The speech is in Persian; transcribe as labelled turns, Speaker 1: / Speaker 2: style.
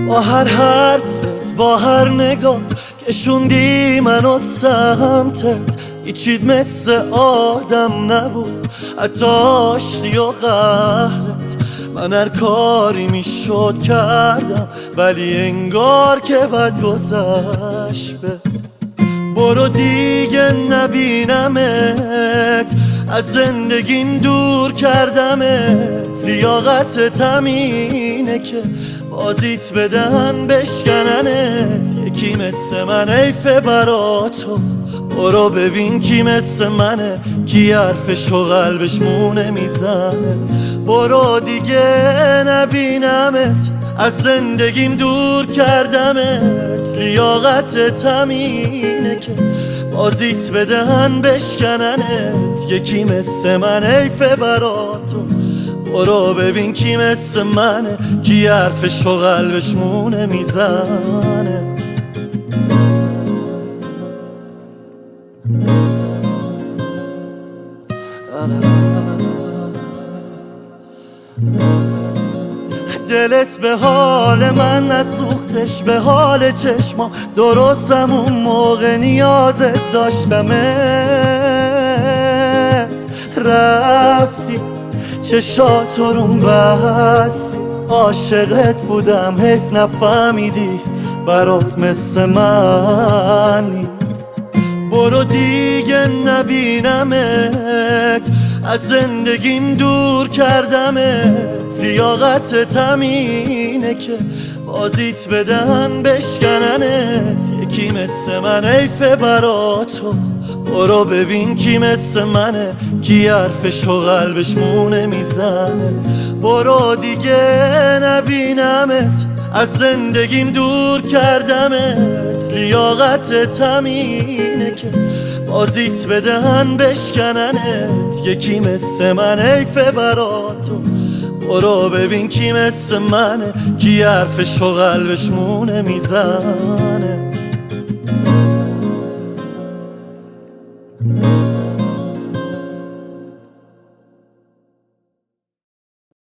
Speaker 1: با هر حرفت، با هر نگات کشوندی منو سمتت، هیچیت مثل آدم نبود، حتی آشتی و قهرت. من هر کاری میشد کردم، ولی انگار که بد گذشت بهت. برو دیگه نبینمت، از زندگیم دور کردمت. لیاقتت همینه که بازیت بدن بشکننت. یکی مثل من حیفه برا تو، برو ببین کی مثل منه، کی حرفش و قلبش مونه میزنه. برو دیگه نبینمت، از زندگیم دور کردمت. لیاقتت همینه که بازیت بدن بشکننت. یکی مثل من حیفه برا تو، برو ببین کی مثل منه، کی حرفش و قلبش مونه میزنه. دلت به حال من نسوختش، به حال چشمام درستم اون موقع نیازت داشتمت. رفتی چشاتو روم بستی، عاشقت بودم حیف نفهمیدی، برات مثل من نیست. برو دیگه نبینمت، از زندگیم دور کردمت. لیاقتت همینه که بازیت بدن بشکننت. یکی مثل من حیفه برا تو، برو ببین کی مثل منه، کی حرفش و قلبش مونه میزنه. برو دیگه نبینمت، از زندگیم دور کردمت. لیاقتت همینه که بازیت بدن بشکننت. یکی مثل من حیفه برا تو، برو ببین کی مثل منه، کی حرفش و قلبش مونه میزنه.